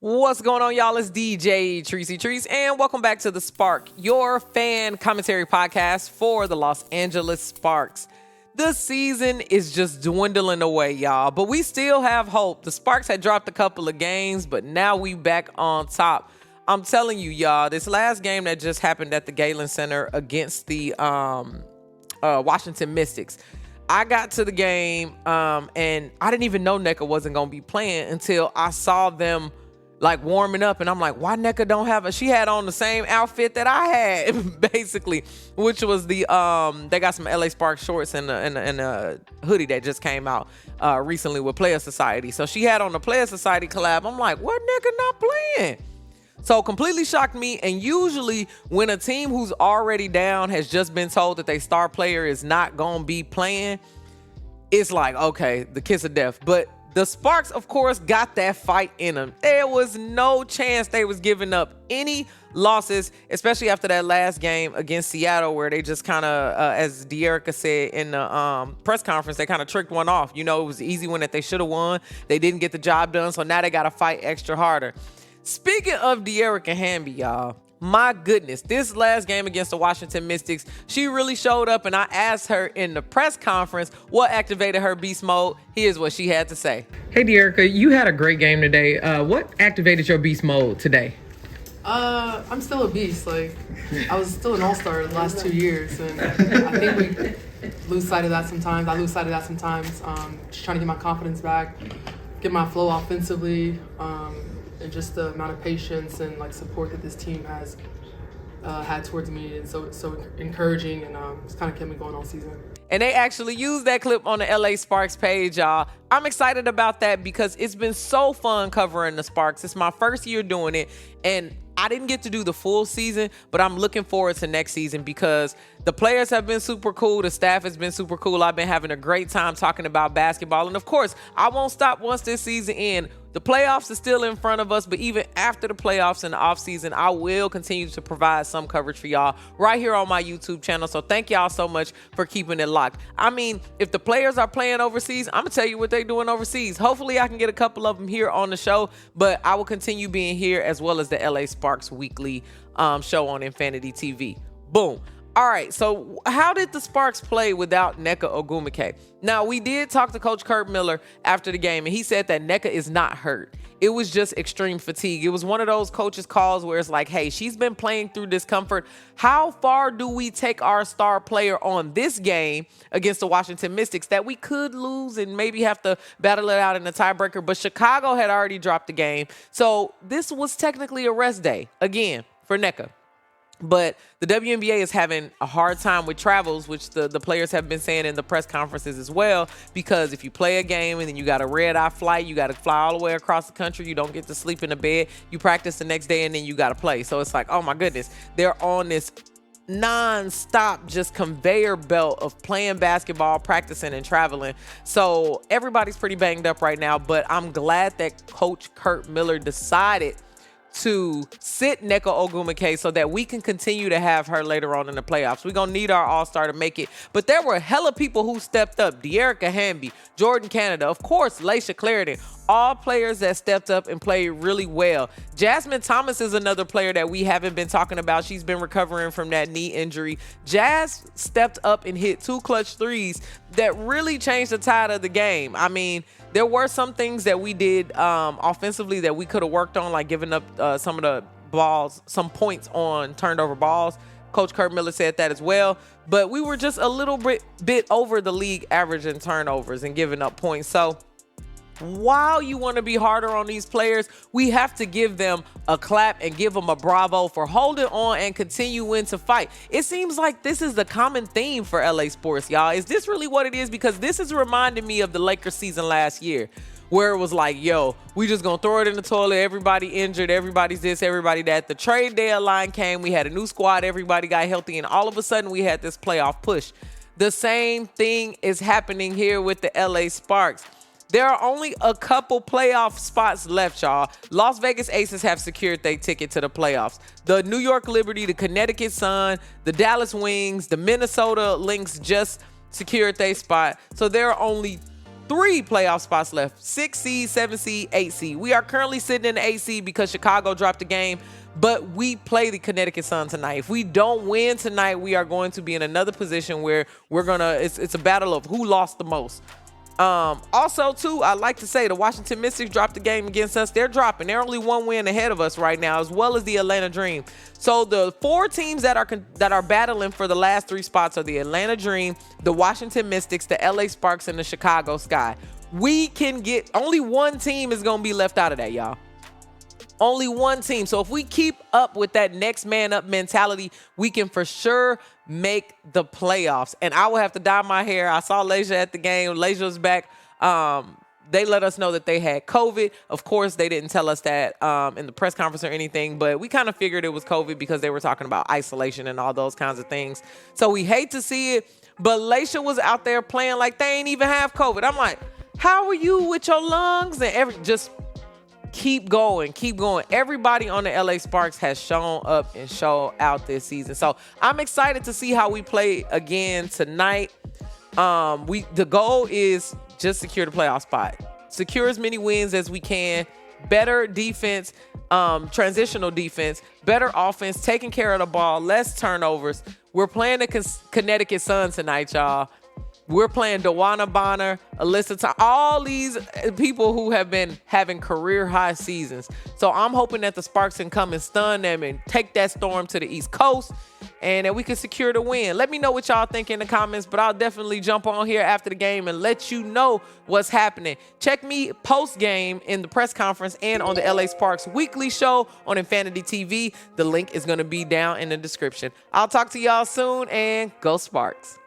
What's going on, y'all? It's DJ Treasy Trees, and welcome back to The Spark, your fan commentary podcast for the Los Angeles Sparks. The season is just dwindling away, y'all, but we still have hope. The Sparks had dropped a couple of games, but now we back on top. I'm telling you, y'all, this last game that just happened at the Galen Center against the Washington Mystics, I got to the game, and I didn't even know Nneka wasn't going to be playing until I saw them like warming up, and I'm like, why Nneka don't have she had on the same outfit that I had, basically, which was the they got some LA Sparks shorts and a hoodie that just came out recently with Player Society. So she had on the Player Society collab. I'm like, what, Nneka not playing? So completely shocked me. And usually when a team who's already down has just been told that their star player is not gonna be playing, it's like, okay, the kiss of death. But the Sparks, of course, got that fight in them. There was no chance they was giving up any losses, especially after that last game against Seattle, where they just kind of, as Nneka said in the press conference, they kind of tricked one off. You know, it was an easy one that they should have won. They didn't get the job done, so now they got to fight extra harder. Speaking of Nneka Hamby, y'all, my goodness, this last game against the Washington Mystics, she really showed up, and I asked her in the press conference what activated her beast mode. Here's what she had to say. Hey, Nneka, you had a great game today. What activated your beast mode today? I'm still a beast. Like, I was still an all-star the last 2 years, and I think we lose sight of that sometimes. I lose sight of that sometimes. Just trying to get my confidence back, get my flow offensively, and just the amount of patience and like support that this team has had towards me, and so encouraging, and it's kind of kept me going all season. And they actually used that clip on the LA Sparks page, y'all. I'm excited about that because it's been so fun covering the Sparks. It's my first year doing it, and I didn't get to do the full season, but I'm looking forward to next season because the players have been super cool. The staff has been super cool. I've been having a great time talking about basketball. And of course, I won't stop once this season ends. The playoffs are still in front of us, but even after the playoffs and the offseason, I will continue to provide some coverage for y'all right here on my YouTube channel. So thank y'all so much for keeping it locked. I mean, if the players are playing overseas, I'm going to tell you what they're doing overseas. Hopefully, I can get a couple of them here on the show, but I will continue being here as well as the LA Sparks weekly show on Infinity TV. Boom. All right, so how did the Sparks play without Nneka Ogwumike? Now, we did talk to Coach Kurt Miller after the game, and he said that Nneka is not hurt. It was just extreme fatigue. It was one of those coaches' calls where it's like, hey, she's been playing through discomfort. How far do we take our star player on this game against the Washington Mystics that we could lose and maybe have to battle it out in the tiebreaker? But Chicago had already dropped the game, so this was technically a rest day, again, for Nneka. But the WNBA is having a hard time with travels, which the players have been saying in the press conferences as well, because if you play a game and then you got a red-eye flight, you got to fly all the way across the country, you don't get to sleep in the bed, you practice the next day, and then you got to play. So it's like, oh my goodness, they're on this non-stop just conveyor belt of playing basketball, practicing, and traveling. So everybody's pretty banged up right now, but I'm glad that Coach Kurt Miller decided to sit Nneka Ogwumike so that we can continue to have her later on in the playoffs. We're going to need our all-star to make it. But there were hella people who stepped up. Nneka Hamby, Jordan Canada, of course, Laisha Clarendon, all players that stepped up and played really well. Jasmine Thomas is another player that we haven't been talking about. She's been recovering from that knee injury. Jazz stepped up and hit 2 clutch threes that really changed the tide of the game. I mean, there were some things that we did offensively that we could have worked on, like giving up some of the balls, some points on turned over balls. Coach Kurt Miller said that as well. But we were just a little bit over the league average in turnovers and giving up points. So while you want to be harder on these players, we have to give them a clap and give them a bravo for holding on and continuing to fight. It seems like this is the common theme for LA sports, y'all. Is this really what it is? Because this is reminding me of the Lakers season last year, where it was like, yo, we just gonna throw it in the toilet. Everybody injured, everybody's this, everybody that. The trade deadline came, we had a new squad, everybody got healthy, and all of a sudden we had this playoff push. The same thing is happening here with the LA Sparks. There are only a couple playoff spots left, y'all. Las Vegas Aces have secured their ticket to the playoffs. The New York Liberty, the Connecticut Sun, the Dallas Wings, the Minnesota Lynx just secured their spot. So there are only 3 playoff spots left: 6 seed, 7 seed, 8 seed. We are currently sitting in the 8 seed because Chicago dropped the game, but we play the Connecticut Sun tonight. If we don't win tonight, we are going to be in another position where it's a battle of who lost the most. Also, too, I like to say the Washington Mystics dropped the game against us. They're dropping. They're only 1 win ahead of us right now, as well as the Atlanta Dream. So the 4 teams that are battling for the last 3 spots are the Atlanta Dream, the Washington Mystics, the LA Sparks, and the Chicago Sky. We can get only 1 team is going to be left out of that, y'all. Only 1 team. So if we keep up with that next man up mentality, we can for sure make the playoffs. And I will have to dye my hair. I saw Lasia at the game. Lasia was back. They let us know that they had COVID. Of course, they didn't tell us that in the press conference or anything, but we kind of figured it was COVID because they were talking about isolation and all those kinds of things. So we hate to see it, but Lasia was out there playing like they ain't even have COVID. I'm like, how are you with your lungs? And just keep going, keep going. Everybody on the LA Sparks has shown up and shown out this season. So I'm excited to see how we play again tonight. The goal is just secure the playoff spot. Secure as many wins as we can. Better defense, transitional defense, better offense, taking care of the ball, less turnovers. We're playing the Connecticut Sun tonight, y'all. We're playing Dewana Bonner, Alyssa, all these people who have been having career high seasons. So I'm hoping that the Sparks can come and stun them and take that storm to the East Coast and that we can secure the win. Let me know what y'all think in the comments, but I'll definitely jump on here after the game and let you know what's happening. Check me post-game in the press conference and on the LA Sparks weekly show on Infinity TV. The link is going to be down in the description. I'll talk to y'all soon, and go Sparks.